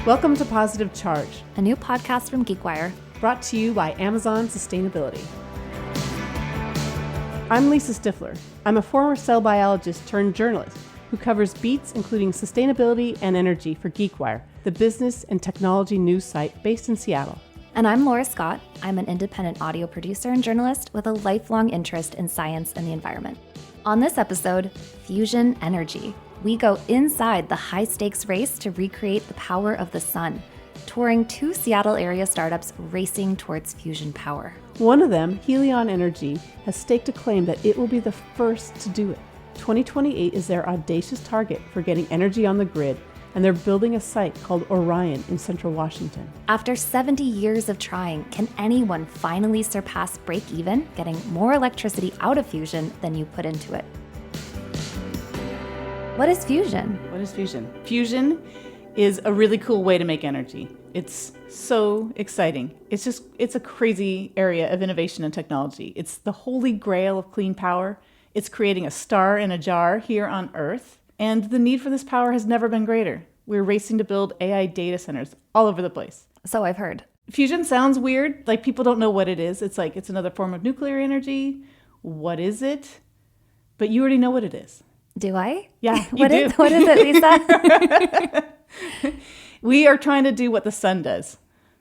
Welcome to Positive Charge, a new podcast from GeekWire, brought to you by Amazon Sustainability. I'm Lisa Stifler. I'm a former cell biologist turned journalist who covers beats including sustainability and energy for GeekWire, the business and technology news site based in Seattle. And I'm Laura Scott. I'm an independent audio producer and journalist with a lifelong interest in science and the environment. On this episode, fusion energy. We go inside the high-stakes race to recreate the power of the sun, touring two Seattle area startups racing towards fusion power. One of them, Helion Energy, has staked a claim that it will be the first to do it. 2028 is their audacious target for getting energy on the grid, and they're building a site called Orion in central Washington. After 70 years of trying, can anyone finally surpass break-even, getting more electricity out of fusion than you put into it? What is fusion? What is fusion? Fusion is a really cool way to make energy. It's so exciting. It's a crazy area of innovation and technology. It's the holy grail of clean power. It's creating a star in a jar here on Earth. And the need for this power has never been greater. We're racing to build AI data centers all over the place. So I've heard. Fusion sounds weird. Like people don't know what it is. It's like it's another form of nuclear energy. What is it? But you already know what it is. Do I? Yeah, What is it, Lisa? We are trying to do what the sun does.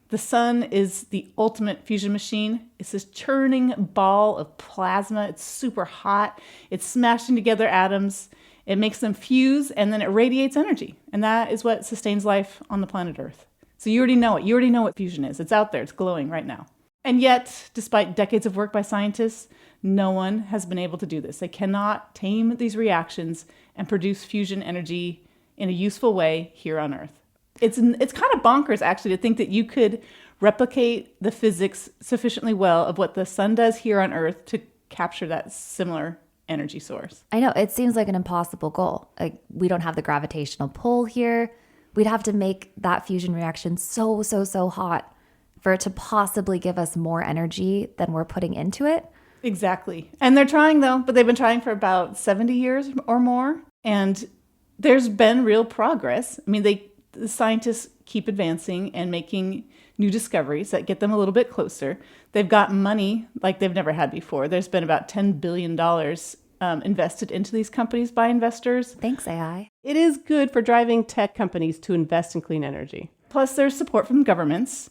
The sun is the ultimate fusion machine. It's this churning ball of plasma. It's super hot. It's smashing together atoms. It makes them fuse, and then it radiates energy. And that is what sustains life on the planet Earth. So you already know it. You already know what fusion is. It's out there. It's glowing right now. And yet, despite decades of work by scientists, no one has been able to do this. They cannot tame these reactions and produce fusion energy in a useful way here on Earth. It's kind of bonkers, actually, to think that you could replicate the physics sufficiently well of what the sun does here on Earth to capture that similar energy source. I know, it seems like an impossible goal. Like, we don't have the gravitational pull here. We'd have to make that fusion reaction so hot for it to possibly give us more energy than we're putting into it. Exactly. And they're trying, though, but they've been trying for about 70 years or more. And there's been real progress. I mean, the scientists keep advancing and making new discoveries that get them a little bit closer. They've got money like they've never had before. There's been about $10 billion invested into these companies by investors. Thanks, AI. It is good for driving tech companies to invest in clean energy. Plus, there's support from governments.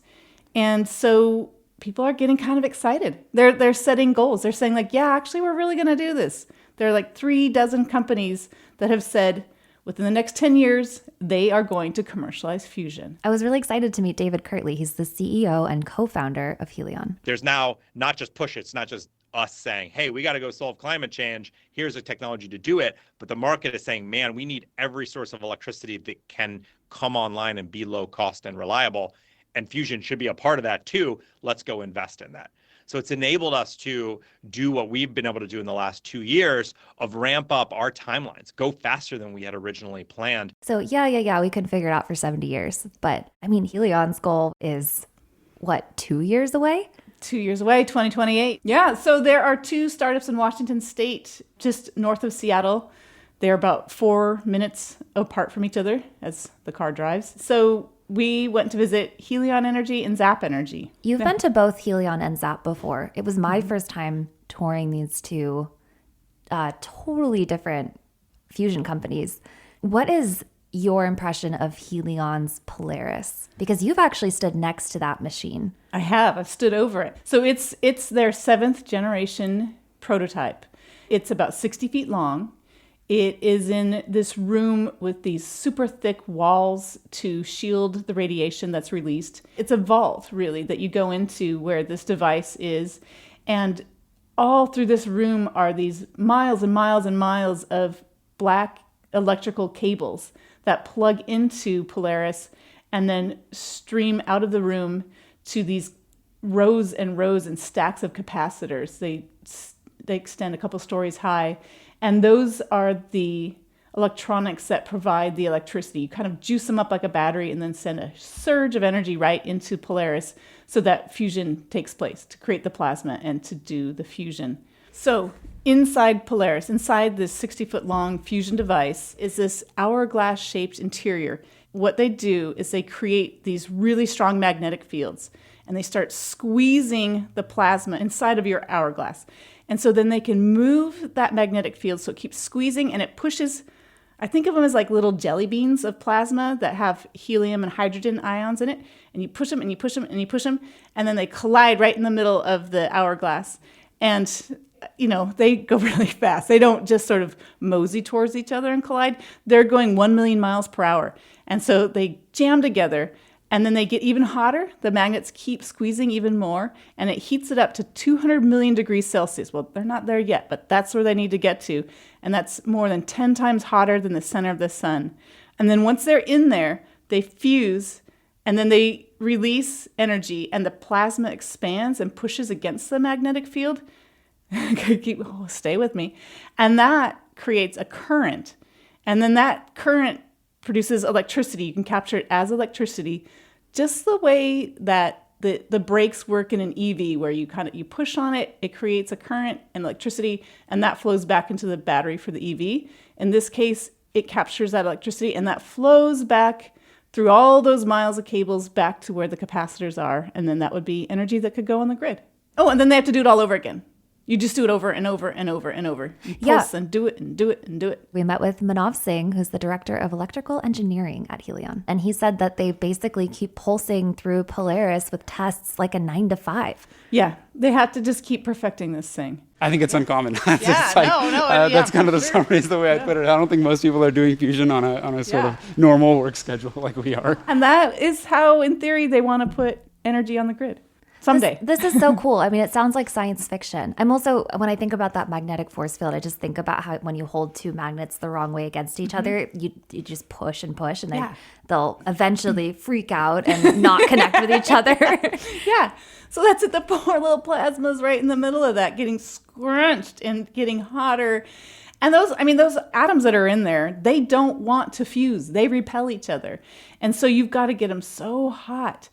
And so people are getting kind of excited. They're setting goals. They're saying like, yeah, actually, we're really going to do this. There are like 36 companies that have said within the next 10 years, they are going to commercialize fusion. I was really excited to meet David Kirtley. He's the CEO and co-founder of Helion. There's now not just push, it's not just us saying, hey, we got to go solve climate change. Here's a technology to do it. But the market is saying, man, we need every source of electricity that can come online and be low cost and reliable. And fusion should be a part of that too. Let's go invest in that. So it's enabled us to do what we've been able to do in the last 2 years of ramp up our timelines, go faster than we had originally planned. So yeah, we couldn't figure it out for 70 years. But I mean, Helion's goal is what, 2 years away? 2 years away, 2028. Yeah, so there are two startups in Washington State, just north of Seattle. They're about 4 minutes apart from each other as the car drives. So we went to visit Helion Energy and Zap Energy. You've been to both Helion and Zap before. It was my first time touring these two totally different fusion companies. What is your impression of Helion's Polaris? Because you've actually stood next to that machine. I have. I've stood over it. So it's their 7th generation prototype. It's about 60 feet long. It is in this room with these super thick walls to shield the radiation that's released. It's a vault, really, that you go into where this device is. And all through this room are these miles and miles and miles of black electrical cables that plug into Polaris and then stream out of the room to these rows and rows and stacks of capacitors. They extend a couple stories high. And those are the electronics that provide the electricity. You kind of juice them up like a battery and then send a surge of energy right into Polaris so that fusion takes place to create the plasma and to do the fusion. So inside Polaris, inside this 60-foot long fusion device, is this hourglass-shaped interior what they do is they create these really strong magnetic fields, and they start squeezing the plasma inside of your hourglass. And so then they can move that magnetic field so it keeps squeezing, and it pushes, I think of them as like little jelly beans of plasma that have helium and hydrogen ions in it. And you push them and you push them and you push them, and then they collide right in the middle of the hourglass. And, they go really fast. They don't just sort of mosey towards each other and collide. They're going 1 million miles per hour. And so they jam together, and then they get even hotter. The magnets keep squeezing even more, and it heats it up to 200 million degrees Celsius. Well, they're not there yet, but that's where they need to get to. And that's more than 10 times hotter than the center of the sun. And then once they're in there, they fuse, and then they release energy, and the plasma expands and pushes against the magnetic field. Stay with me. And that creates a current. And then that current produces electricity. You can capture it as electricity, just the way that the brakes work in an EV, where you push on it, it creates a current and electricity, and that flows back into the battery for the EV. In this case, it captures that electricity, and that flows back through all those miles of cables back to where the capacitors are, and then that would be energy that could go on the grid. Oh, and then they have to do it all over again. You just do it over and over and over and over. You pulse and do it and do it and do it. We met with Manav Singh, who's the director of electrical engineering at Helion. And he said that they basically keep pulsing through Polaris with tests like a 9 to 5. Yeah, they have to just keep perfecting this thing. I think it's uncommon. That's kind of the summary is the way I put it. I don't think most people are doing fusion on a sort of normal work schedule like we are. And that is how, in theory, they want to put energy on the grid. Someday. This is so cool. I mean, it sounds like science fiction. I'm also, when I think about that magnetic force field, I just think about how when you hold two magnets the wrong way against each other, you just push and push, and they'll eventually freak out and not connect with each other. Yeah. So that's it. The poor little plasma's right in the middle of that, getting scrunched and getting hotter. And those atoms that are in there, they don't want to fuse. They repel each other. And so you've got to get them so hot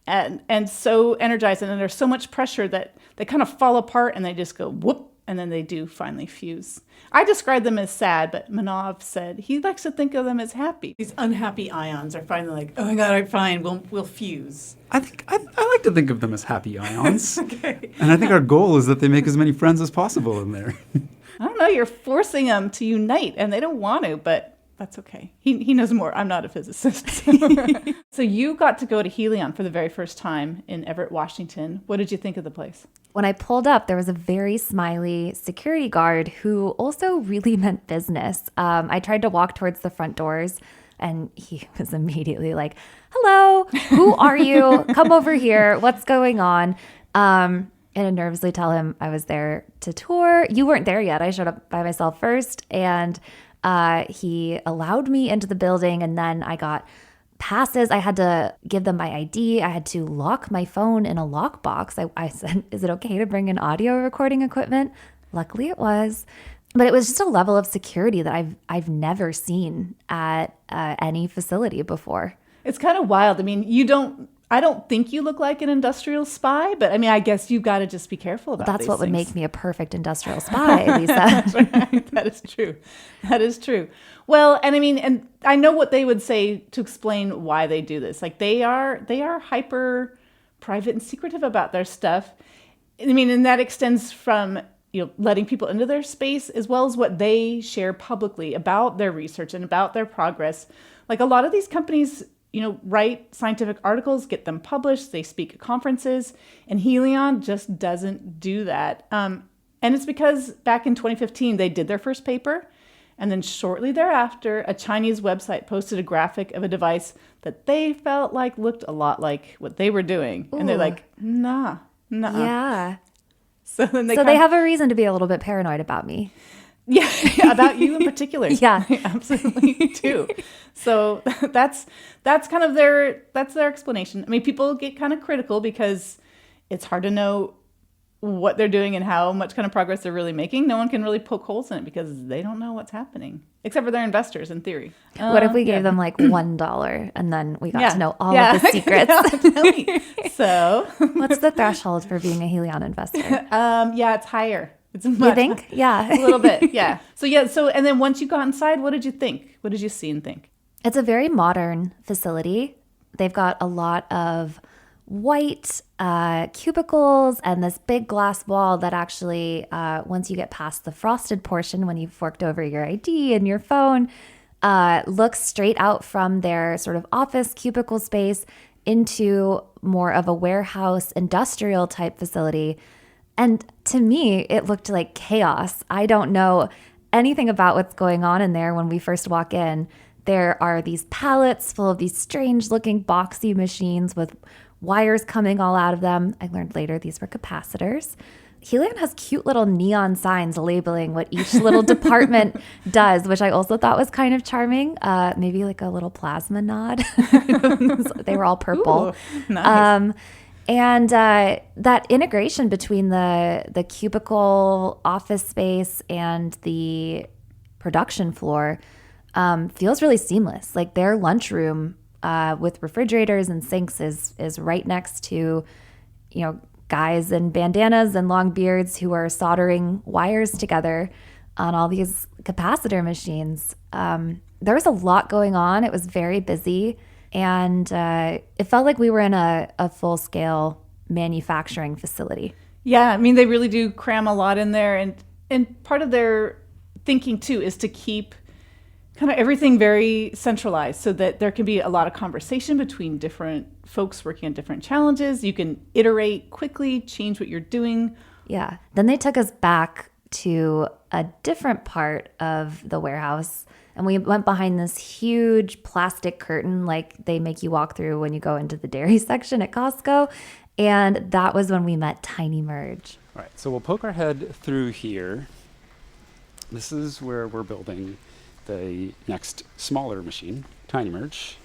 and so energized, and there's so much pressure that they kind of fall apart, and they just go whoop, and then they do finally fuse. I describe them as sad, but Manav said he likes to think of them as happy. These unhappy ions are finally like, oh my God, all right, fine, we'll fuse. I like to think of them as happy ions. Okay. And I think our goal is that they make as many friends as possible in there. I don't know, you're forcing them to unite, and they don't want to, but that's okay. He knows more. I'm not a physicist. So you got to go to Helion for the very first time in Everett, Washington. What did you think of the place? When I pulled up, there was a very smiley security guard who also really meant business. I tried to walk towards the front doors, and he was immediately like, hello, who are you? Come over here. What's going on? And I nervously tell him I was there to tour. You weren't there yet. I showed up by myself first, and he allowed me into the building, and then I got passes. I had to give them my ID. I had to lock my phone in a lockbox. I said, is it okay to bring in audio recording equipment? Luckily it was. But it was just a level of security that I've never seen at any facility before. It's kind of wild. I mean, I don't think you look like an industrial spy, but I mean, I guess you've got to just be careful about That's these what would things. make me a perfect industrial spy, Lisa. That's right. That is true. That is true. Well, and I mean, and I know what they would say to explain why they do this. Like they are hyper private and secretive about their stuff. I mean, and that extends from, letting people into their space as well as what they share publicly about their research and about their progress. Like a lot of these companies, write scientific articles, get them published, they speak at conferences, and Helion just doesn't do that. And it's because back in 2015, they did their first paper, and then shortly thereafter, a Chinese website posted a graphic of a device that they felt like looked a lot like what they were doing. Ooh. And they're like, nah. Yeah. So then they have a reason to be a little bit paranoid about me. Yeah, about you in particular. Yeah. Absolutely too. So that's kind of their explanation. I mean, people get kind of critical because it's hard to know what they're doing and how much kind of progress they're really making. No one can really poke holes in it because they don't know what's happening, except for their investors in theory. What if we gave them like $1 and then we got to know all of the secrets? Tell me. So what's the threshold for being a Helion investor? It's higher. It's You much think? Yeah. a little bit, yeah. So and then once you got inside, what did you think? What did you see and think? It's a very modern facility. They've got a lot of white cubicles and this big glass wall that actually, once you get past the frosted portion, when you've forked over your ID and your phone, looks straight out from their sort of office cubicle space into more of a warehouse industrial type facility. And to me, it looked like chaos. I don't know anything about what's going on in there when we first walk in. There are these pallets full of these strange looking boxy machines with wires coming all out of them. I learned later these were capacitors. Helion has cute little neon signs labeling what each little department does, which I also thought was kind of charming. Maybe like a little plasma nod. They were all purple. Ooh, nice. And that integration between the cubicle office space and the production floor feels really seamless. Like their lunchroom with refrigerators and sinks is right next to, guys in bandanas and long beards who are soldering wires together on all these capacitor machines. There was a lot going on. It was very busy. And it felt like we were in a full-scale manufacturing facility. Yeah, I mean, they really do cram a lot in there. And part of their thinking, too, is to keep kind of everything very centralized so that there can be a lot of conversation between different folks working on different challenges. You can iterate quickly, change what you're doing. Yeah. Then they took us back to a different part of the warehouse. And we went behind this huge plastic curtain like they make you walk through when you go into the dairy section at Costco. And that was when we met Tiny Merge. All right, so we'll poke our head through here. This is where we're building the next smaller machine, Tiny Merge.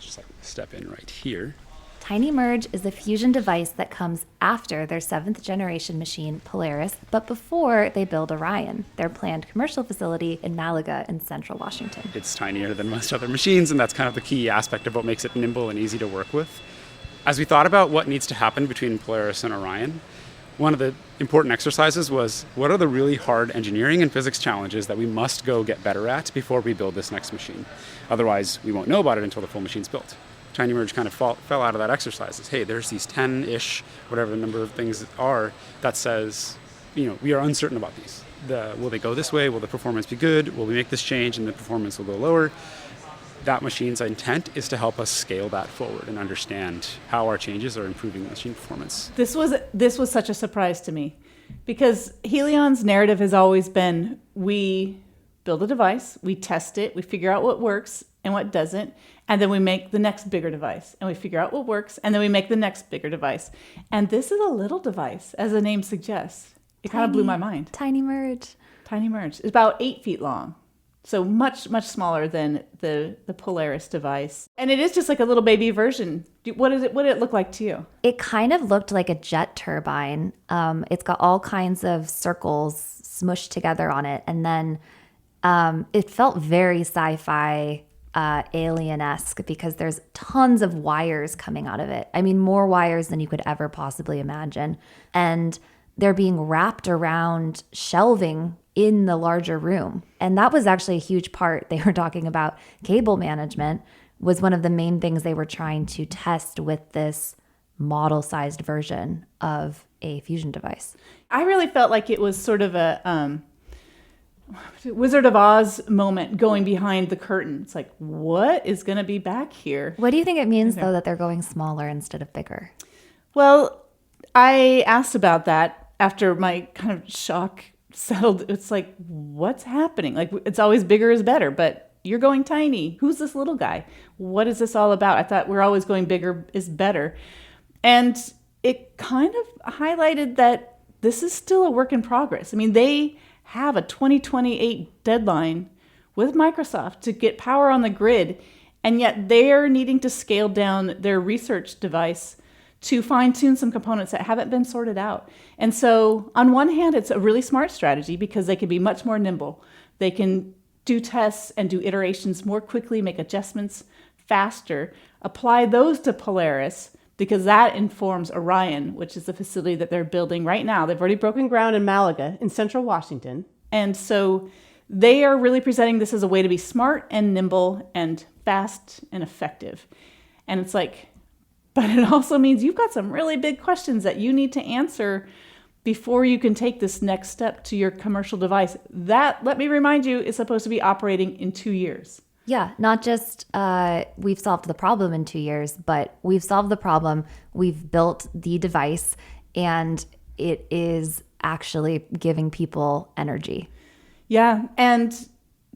Just like step in right here. Tiny Merge is a fusion device that comes after their 7th generation machine, Polaris, but before they build Orion, their planned commercial facility in Malaga in central Washington. It's tinier than most other machines, and that's kind of the key aspect of what makes it nimble and easy to work with. As we thought about what needs to happen between Polaris and Orion, one of the important exercises was, what are the really hard engineering and physics challenges that we must go get better at before we build this next machine? Otherwise, we won't know about it until the full machine's built. Tiny Merge kind of fell out of that exercise. Hey, there's these 10-ish, whatever the number of things are, that says, we are uncertain about these. Will they go this way? Will the performance be good? Will we make this change and the performance will go lower? That machine's intent is to help us scale that forward and understand how our changes are improving the machine performance. This was such a surprise to me because Helion's narrative has always been, we build a device, we test it, we figure out what works and what doesn't, and then we make the next bigger device, and we figure out what works, and then we make the next bigger device. And this is a little device, as the name suggests. It kind of blew my mind. Tiny Merge. Tiny Merge. It's about 8 feet long. So much, much smaller than the Polaris device. And it is just like a little baby version. What did it look like to you? It kind of looked like a jet turbine. It's got all kinds of circles smushed together on it. And then it felt very sci-fi alien-esque because there's tons of wires coming out of it. I mean, more wires than you could ever possibly imagine. And they're being wrapped around shelving in the larger room. And that was actually a huge part. They were talking about cable management was one of the main things they were trying to test with this model-sized version of a fusion device. I really felt like it was sort of a Wizard of Oz moment going behind the curtain. It's like, what is going to be back here? What do you think it means, though, that they're going smaller instead of bigger? Well, I asked about that after my kind of shock settled. It's like, what's happening? Like, it's always bigger is better, but you're going tiny. Who's this little guy? What is this all about? I thought we're always going bigger is better. And it kind of highlighted that this is still a work in progress. I mean, they have a 2028 deadline with Microsoft to get power on the grid, and yet they're needing to scale down their research device to fine-tune some components that haven't been sorted out. And so on one hand, it's a really smart strategy because they can be much more nimble. They can do tests and do iterations more quickly, make adjustments faster, apply those to Polaris because that informs Orion, which is the facility that they're building right now. They've already broken ground in Malaga in central Washington. And so they are really presenting this as a way to be smart and nimble and fast and effective. And it's like, but it also means you've got some really big questions that you need to answer before you can take this next step to your commercial device. That, let me remind you, is supposed to be operating in 2 years. Yeah, not just we've solved the problem in 2 years, but we've solved the problem, we've built the device, and it is actually giving people energy. Yeah, and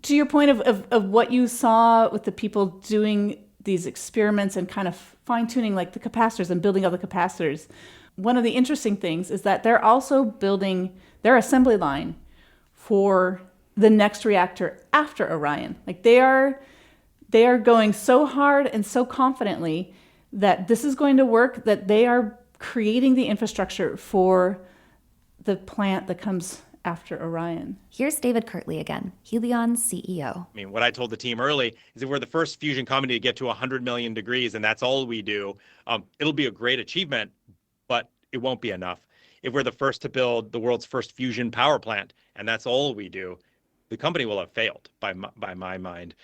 to your point of what you saw with the people doing these experiments and kind of fine-tuning like the capacitors and building all the capacitors, one of the interesting things is that they're also building their assembly line for the next reactor after Orion. Like they are going so hard and so confidently that this is going to work, that they are creating the infrastructure for the plant that comes after Orion. Here's David Kirtley again, Helion's CEO. I mean, what I told the team early is if we're the first fusion company to get to 100 million degrees and that's all we do, it'll be a great achievement, but it won't be enough. If we're the first to build the world's first fusion power plant and that's all we do, the company will have failed by my mind.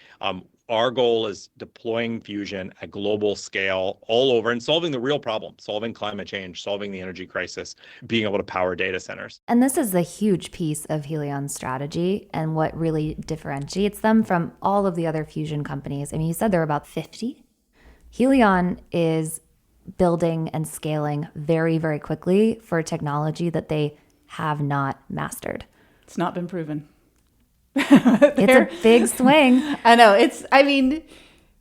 Our goal is deploying fusion at global scale all over and solving the real problem, solving climate change, solving the energy crisis, being able to power data centers. And this is a huge piece of Helion's strategy and what really differentiates them from all of the other fusion companies. I mean, you said there are about 50. Helion is building and scaling very, very quickly for technology that they have not mastered. It's not been proven. It's a big swing. I know.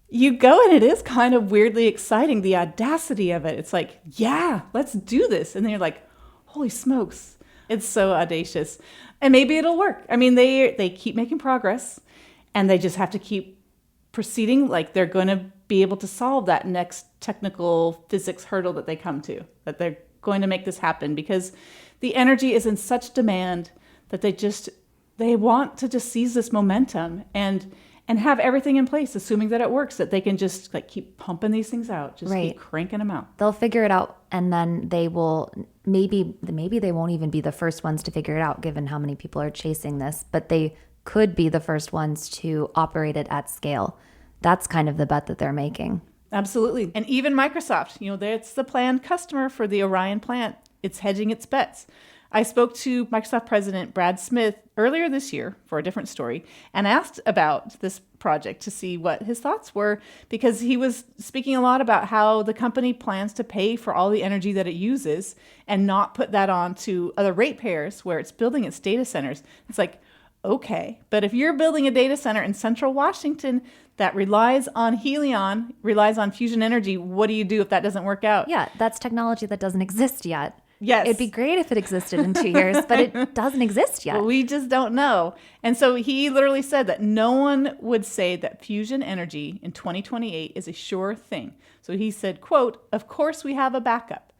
You go and it is kind of weirdly exciting, the audacity of it. It's like, yeah, let's do this. And then you're like, holy smokes. It's so audacious. And maybe it'll work. I mean, they keep making progress and they just have to keep proceeding. Like they're going to be able to solve that next technical physics hurdle that they come to, that they're going to make this happen because the energy is in such demand that they want to just seize this momentum and have everything in place, assuming that it works, that they can just like keep pumping these things out, just keep cranking them out. They'll figure it out, and then they will maybe they won't even be the first ones to figure it out, given how many people are chasing this, but they could be the first ones to operate it at scale. That's kind of the bet that they're making. Absolutely. And even Microsoft, it's the planned customer for the Orion plant. It's hedging its bets. I spoke to Microsoft President Brad Smith earlier this year for a different story and asked about this project to see what his thoughts were, because he was speaking a lot about how the company plans to pay for all the energy that it uses and not put that on to other ratepayers where it's building its data centers. It's like, okay, but if you're building a data center in central Washington that relies on Helion, relies on fusion energy, what do you do if that doesn't work out? Yeah, that's technology that doesn't exist yet. Yes. It'd be great if it existed in 2 years, but it doesn't exist yet. Well, we just don't know. And so he literally said that no one would say that fusion energy in 2028 is a sure thing. So he said, quote, "Of course we have a backup,"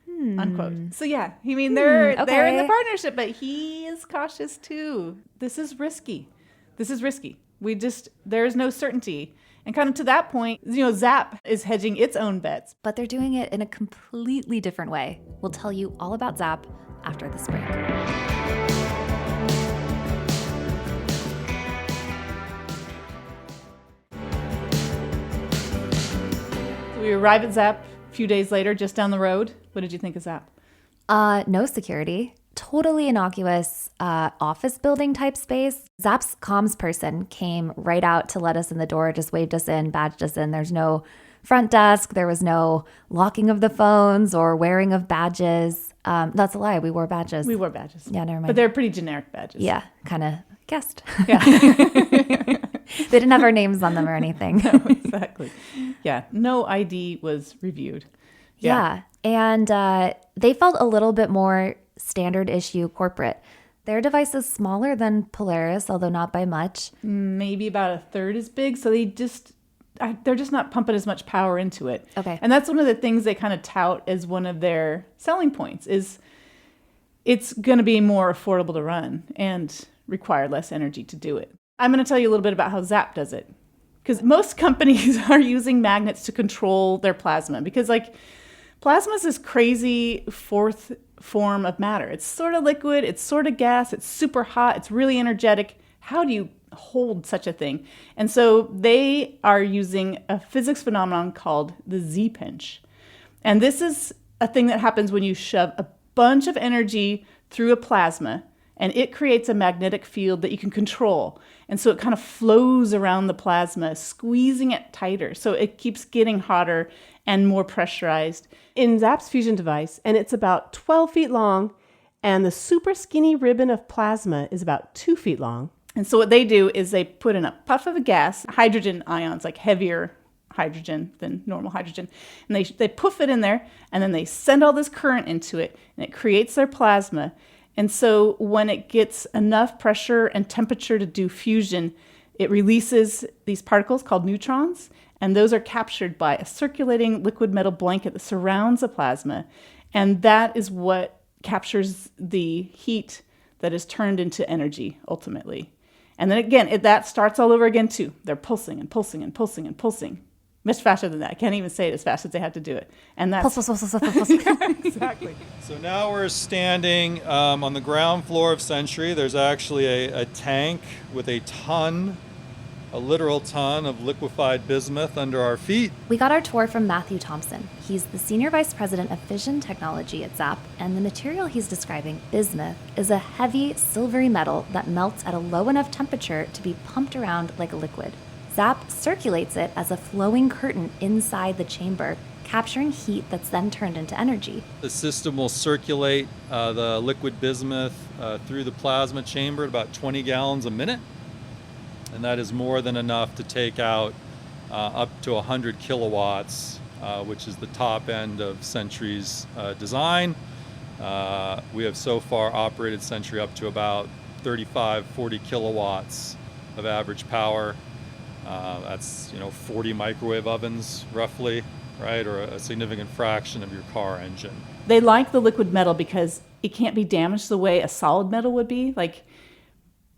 unquote. So yeah, they're in the partnership, but he is cautious too. This is risky. There's no certainty. And kind of to that point, Zap is hedging its own bets. But they're doing it in a completely different way. We'll tell you all about Zap after this break. So we arrive at Zap a few days later, just down the road. What did you think of Zap? No security. Totally innocuous office building type space. Zap's comms person came right out to let us in the door, just waved us in, badged us in. There's no front desk. There was no locking of the phones or wearing of badges. That's a lie. We wore badges. Yeah, never mind. But they're pretty generic badges. Yeah, kind of guessed. Yeah. They didn't have our names on them or anything. No, exactly. Yeah, no ID was reviewed. Yeah. And they felt a little bit more standard issue corporate. Their device is smaller than Polaris, although not by much. Maybe about a third as big. So they're just not pumping as much power into it. Okay. And that's one of the things they kind of tout as one of their selling points is it's going to be more affordable to run and require less energy to do it. I'm going to tell you a little bit about how Zap does it. Because most companies are using magnets to control their plasma. Because plasma is this crazy fourth form of matter. It's sort of liquid, it's sort of gas, it's super hot, it's really energetic. how do you hold such a thing? And so they are using a physics phenomenon called the Z-pinch. And this is a thing that happens when you shove a bunch of energy through a plasma, and it creates a magnetic field that you can control. And so it kind of flows around the plasma, squeezing it tighter. So it keeps getting hotter and more pressurized. In Zap's fusion device, and it's about 12 feet long, and the super skinny ribbon of plasma is about 2 feet long. And so what they do is they put in a puff of a gas, hydrogen ions, like heavier hydrogen than normal hydrogen. And they poof it in there, and then they send all this current into it, and it creates their plasma. And so when it gets enough pressure and temperature to do fusion, it releases these particles called neutrons, and those are captured by a circulating liquid metal blanket that surrounds the plasma. And that is what captures the heat that is turned into energy, ultimately. And then again, that starts all over again, too. They're pulsing and pulsing and pulsing and pulsing. Much faster than that. I can't even say it as fast as they have to do it. And that's... Pulse. Exactly. So now we're standing on the ground floor of Century. There's actually a tank with a literal ton of liquefied bismuth under our feet. We got our tour from Matthew Thompson. He's the Senior Vice President of Fission Technology at Zap, and the material he's describing, bismuth, is a heavy, silvery metal that melts at a low enough temperature to be pumped around like a liquid. Zap circulates it as a flowing curtain inside the chamber, capturing heat that's then turned into energy. The system will circulate the liquid bismuth through the plasma chamber at about 20 gallons a minute. And that is more than enough to take out up to 100 kilowatts, which is the top end of Century's design. We have so far operated Century up to about 35, 40 kilowatts of average power. That's 40 microwave ovens roughly, right? Or a significant fraction of your car engine. They like the liquid metal because it can't be damaged the way a solid metal would be. Like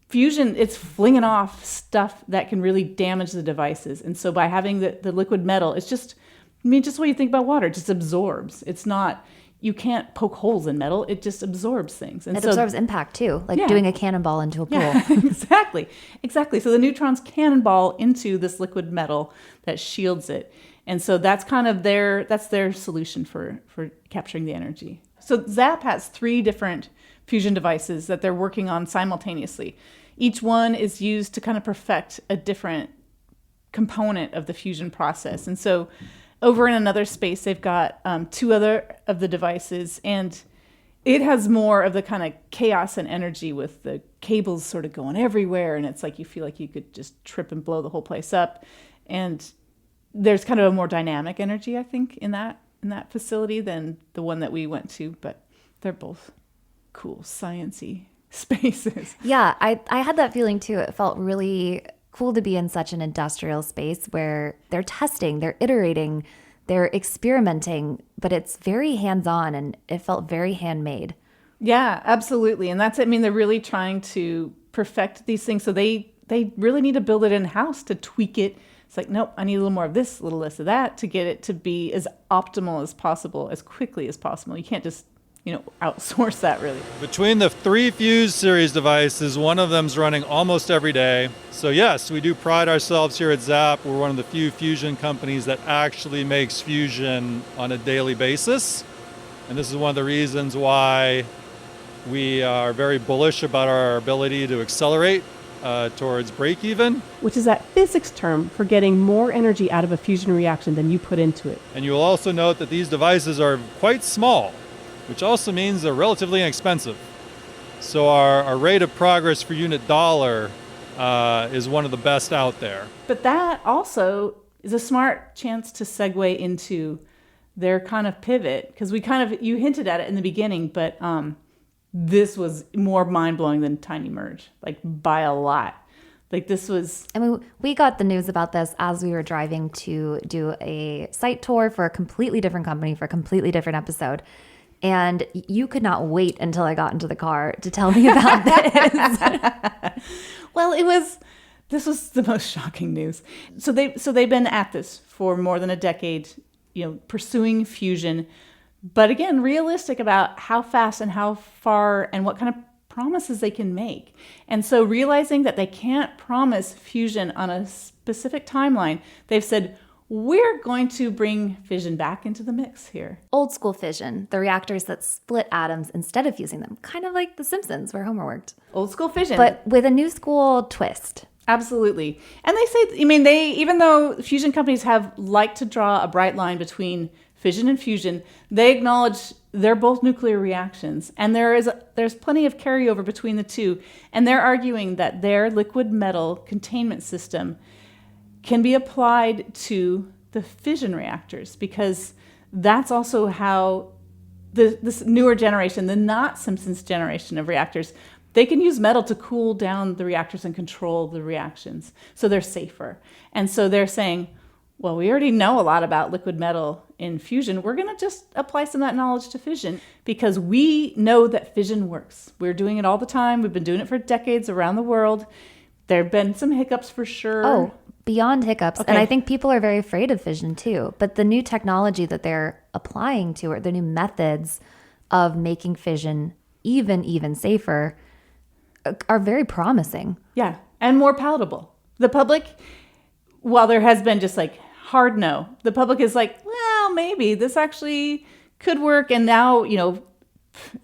fusion, it's flinging off stuff that can really damage the devices. And so by having the liquid metal, it's just the way you think about water. It just absorbs. It's not, you can't poke holes in metal. It just absorbs things. And it absorbs impact too, like doing a cannonball into a pool. Yeah, exactly. So the neutrons cannonball into this liquid metal that shields it. And so that's kind of their solution for capturing the energy. So Zap has 3 different fusion devices that they're working on simultaneously. Each one is used to kind of perfect a different component of the fusion process. And so over in another space, they've got 2 other of the devices, and it has more of the kind of chaos and energy with the cables sort of going everywhere, and it's like you feel like you could just trip and blow the whole place up. And there's kind of a more dynamic energy, I think, in that facility than the one that we went to, but they're both cool, science-y spaces. Yeah, I had that feeling too. It felt really cool to be in such an industrial space where they're testing, they're iterating, they're experimenting, but it's very hands-on and it felt very handmade. Yeah, absolutely. And that's it. I mean, they're really trying to perfect these things. So they really need to build it in-house to tweak it. It's like, nope, I need a little more of this, a little less of that to get it to be as optimal as possible, as quickly as possible. You can't just outsource that, really. Between the 3 Fuse series devices, one of them's running almost every day. So yes, we do pride ourselves here at Zap. We're one of the few fusion companies that actually makes fusion on a daily basis. And this is one of the reasons why we are very bullish about our ability to accelerate towards break even. Which is that physics term for getting more energy out of a fusion reaction than you put into it. And you will also note that these devices are quite small, which also means they're relatively inexpensive. So our rate of progress per unit dollar is one of the best out there. But that also is a smart chance to segue into their kind of pivot, because you hinted at it in the beginning, but this was more mind-blowing than Tiny Merge, like by a lot. Like this was... I mean, we got the news about this as we were driving to do a site tour for a completely different company for a completely different episode. And you could not wait until I got into the car to tell me about this. Well, this was the most shocking news. So they've been at this for more than a decade, pursuing fusion, but again, realistic about how fast and how far and what kind of promises they can make. And so realizing that they can't promise fusion on a specific timeline, they've said, we're going to bring fission back into the mix here. Old school fission, the reactors that split atoms instead of fusing them, kind of like The Simpsons where Homer worked. Old school fission. But with a new school twist. Absolutely. And they say, I mean, even though fusion companies have liked to draw a bright line between fission and fusion, they acknowledge they're both nuclear reactions. And there's plenty of carryover between the two. And they're arguing that their liquid metal containment system can be applied to the fission reactors, because that's also how this newer generation, the not Simpsons generation of reactors, they can use metal to cool down the reactors and control the reactions, so they're safer. And so they're saying, well, we already know a lot about liquid metal in fusion. We're going to just apply some of that knowledge to fission because we know that fission works. We're doing it all the time. We've been doing it for decades around the world. There have been some hiccups for sure. Oh, beyond hiccups. Okay. And I think people are very afraid of fission too. But the new technology that they're applying to it, the new methods of making fission even safer are very promising. Yeah, and more palatable. The public, while there has been just like hard no, the public is like, well, maybe this actually could work. And now,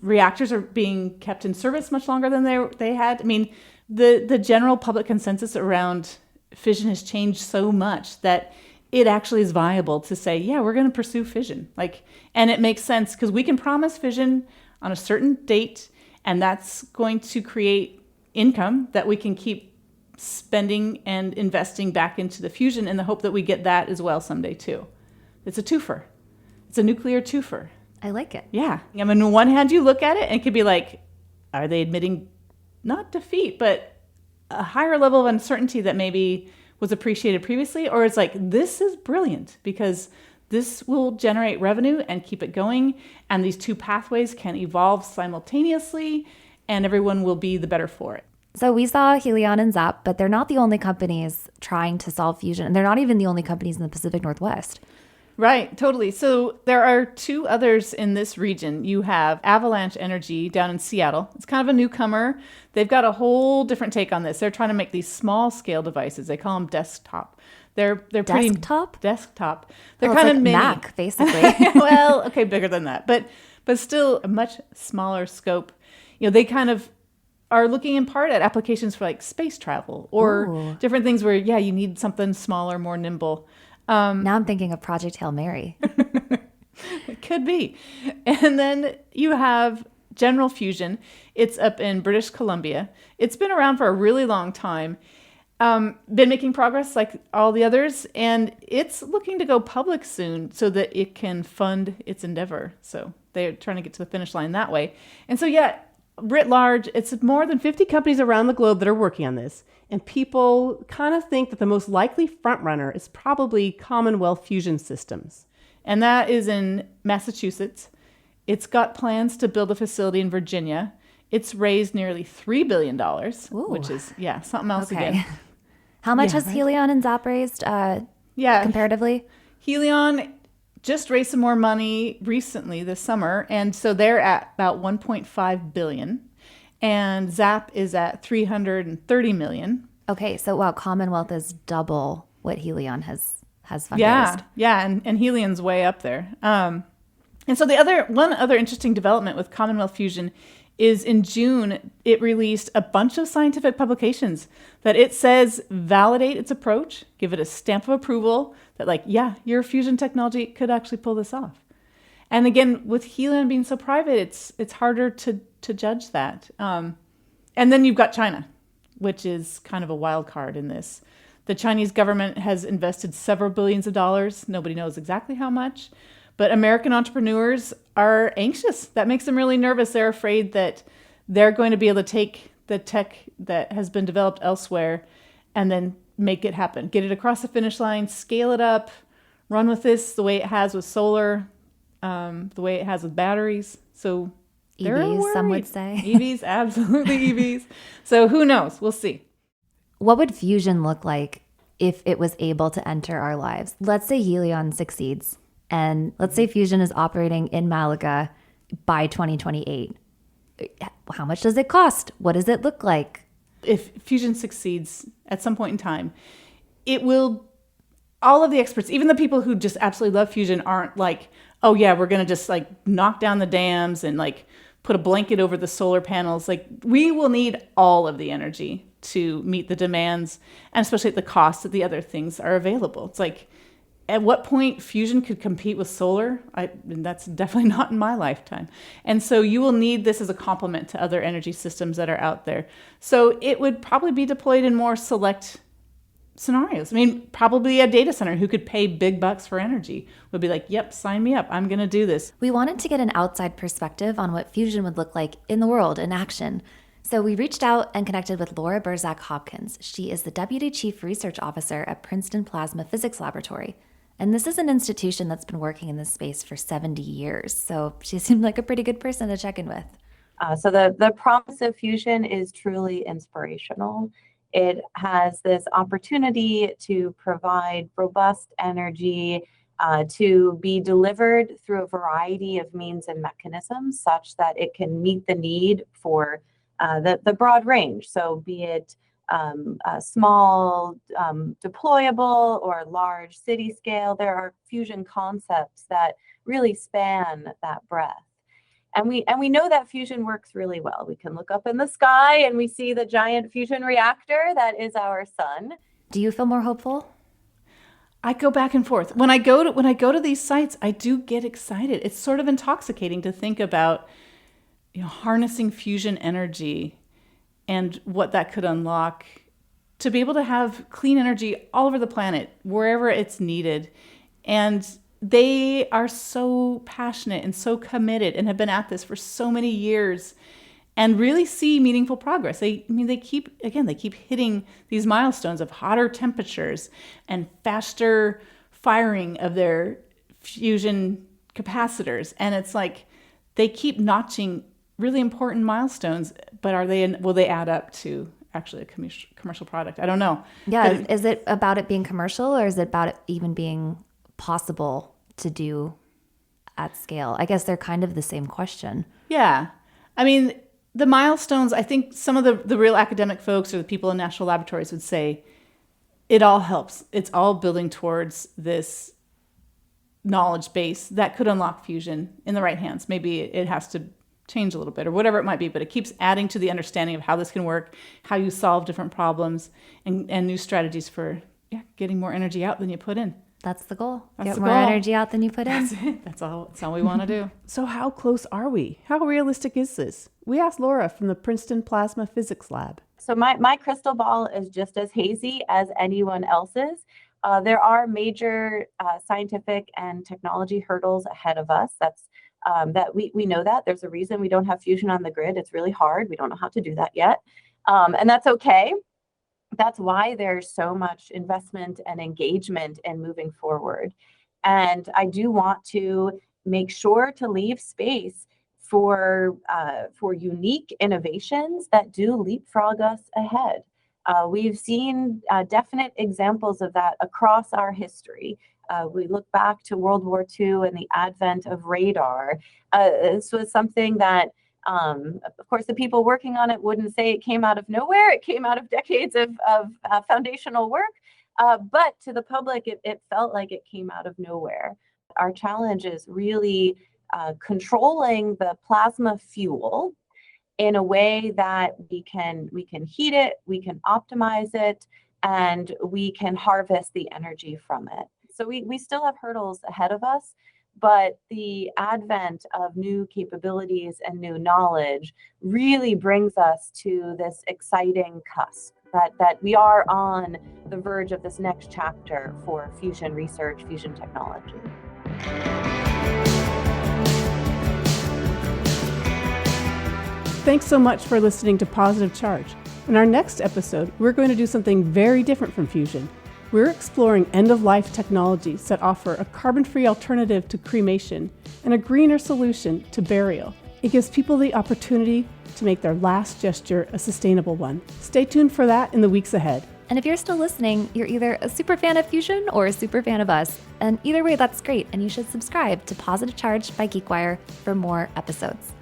reactors are being kept in service much longer than they had. I mean, the general public consensus around fission has changed so much that it actually is viable to say, yeah, we're going to pursue fission. And it makes sense because we can promise fission on a certain date, and that's going to create income that we can keep spending and investing back into the fusion in the hope that we get that as well someday too. It's a twofer. It's a nuclear twofer. I like it. Yeah. I mean, on one hand, you look at it and it could be like, are they admitting not defeat, but a higher level of uncertainty that maybe was appreciated previously? Or it's like, this is brilliant because this will generate revenue and keep it going. And these two pathways can evolve simultaneously and everyone will be the better for it. So we saw Helion and Zap, but they're not the only companies trying to solve fusion. And they're not even the only companies in the Pacific Northwest. Right, totally. So there are two others in this region. You have Avalanche Energy down in Seattle. It's kind of a newcomer. They've got a whole different take on this. They're trying to make these small scale devices. They call them desktop. They're pretty desktop. They're It's kind like of mini. Mac, basically. Well, okay, bigger than that, but still a much smaller scope. They kind of are looking in part at applications for like space travel or different things where, you need something smaller, more nimble. Now I'm thinking of Project Hail Mary. It could be. And then you have General Fusion. It's up in British Columbia. It's been around for a really long time. Been making progress like all the others, and it's looking to go public soon so that it can fund its endeavor. So they're trying to get to the finish line that way. And so, writ large, it's more than 50 companies around the globe that are working on this. And people kind of think that the most likely frontrunner is probably Commonwealth Fusion Systems. And that is in Massachusetts. It's got plans to build a facility in Virginia. It's raised nearly $3 billion, which is, something else again. How much has Helion and Zap raised comparatively? Helion just raised some more money recently this summer. And so they're at about $1.5 billion. And Zap is at $330 million. Okay, so Commonwealth is double what Helion has fundraised. Yeah, and Helion's way up there. And so one other interesting development with Commonwealth Fusion is in June, it released a bunch of scientific publications that it says validate its approach, give it a stamp of approval that your fusion technology could actually pull this off. And again, with Helion being so private, it's harder to judge that. And then you've got China, which is kind of a wild card in this. The Chinese government has invested several billions of dollars. Nobody knows exactly how much. But American entrepreneurs are anxious. That makes them really nervous. They're afraid that they're going to be able to take the tech that has been developed elsewhere and then make it happen. Get it across the finish line, scale it up, run with this the way it has with solar, the way it has with batteries. So EVs, some would say. EVs, absolutely EVs. So who knows? We'll see. What would fusion look like if it was able to enter our lives? Let's say Helion succeeds, and let's say fusion is operating in Malaga by 2028. How much does it cost? What does it look like? If fusion succeeds at some point in time, it will, all of the experts, even the people who just absolutely love fusion aren't like, oh yeah, we're going to just like knock down the dams and like put a blanket over the solar panels. Like, we will need all of the energy to meet the demands, and especially at the cost that the other things are available. It's like, at what point fusion could compete with solar? And that's definitely not in my lifetime. And so you will need this as a complement to other energy systems that are out there. So it would probably be deployed in more select scenarios. I mean, probably a data center who could pay big bucks for energy would be like, yep, sign me up. I'm going to do this. We wanted to get an outside perspective on what fusion would look like in the world in action. So we reached out and connected with Laura Burzak Hopkins. She is the Deputy Chief Research Officer at Princeton Plasma Physics Laboratory. And this is an institution that's been working in this space for 70 years. So she seemed like a pretty good person to check in with. So the promise of fusion is truly inspirational. It has this opportunity to provide robust energy to be delivered through a variety of means and mechanisms such that it can meet the need for the broad range. So be it small, deployable, or large city scale, there are fusion concepts that really span that breadth. And we know that fusion works really well. We can look up in the sky and we see the giant fusion reactor that is our sun. Do you feel more hopeful? I go back and forth. When I go to these sites, I do get excited. It's sort of intoxicating to think about, harnessing fusion energy and what that could unlock, to be able to have clean energy all over the planet, wherever it's needed. And they are so passionate and so committed and have been at this for so many years and really see meaningful progress. They keep hitting these milestones of hotter temperatures and faster firing of their fusion capacitors. And it's like they keep notching really important milestones, but will they add up to actually a commercial product? I don't know. Yeah, is it about it being commercial, or is it about it even being possible to do at scale? I guess they're kind of the same question. Yeah. I mean, the milestones, I think some of the real academic folks or the people in national laboratories would say it all helps. It's all building towards this knowledge base that could unlock fusion in the right hands. Maybe it has to change a little bit or whatever it might be, but it keeps adding to the understanding of how this can work, how you solve different problems, and new strategies for getting more energy out than you put in. That's the goal. That's Get the more goal. energy out than you put in. That's it. That's all we want to do. So how close are we? How realistic is this? We asked Laura from the Princeton Plasma Physics Lab. So my crystal ball is just as hazy as anyone else's. There are major scientific and technology hurdles ahead of us. That we know that. There's a reason we don't have fusion on the grid. It's really hard. We don't know how to do that yet. And that's okay. That's why there's so much investment and engagement in moving forward. And I do want to make sure to leave space for unique innovations that do leapfrog us ahead. We've seen definite examples of that across our history. We look back to World War II and the advent of radar. This was something that, of course, the people working on it wouldn't say it came out of nowhere. It came out of decades of foundational work. But to the public, it felt like it came out of nowhere. Our challenge is really controlling the plasma fuel in a way that we can heat it, we can optimize it, and we can harvest the energy from it. So we still have hurdles ahead of us, but the advent of new capabilities and new knowledge really brings us to this exciting cusp that we are on the verge of this next chapter for fusion research, fusion technology. Thanks so much for listening to Positive Charge. In our next episode, we're going to do something very different from fusion. We're exploring end-of-life technologies that offer a carbon-free alternative to cremation and a greener solution to burial. It gives people the opportunity to make their last gesture a sustainable one. Stay tuned for that in the weeks ahead. And if you're still listening, you're either a super fan of fusion or a super fan of us. And either way, that's great. And you should subscribe to Positive Charge by GeekWire for more episodes.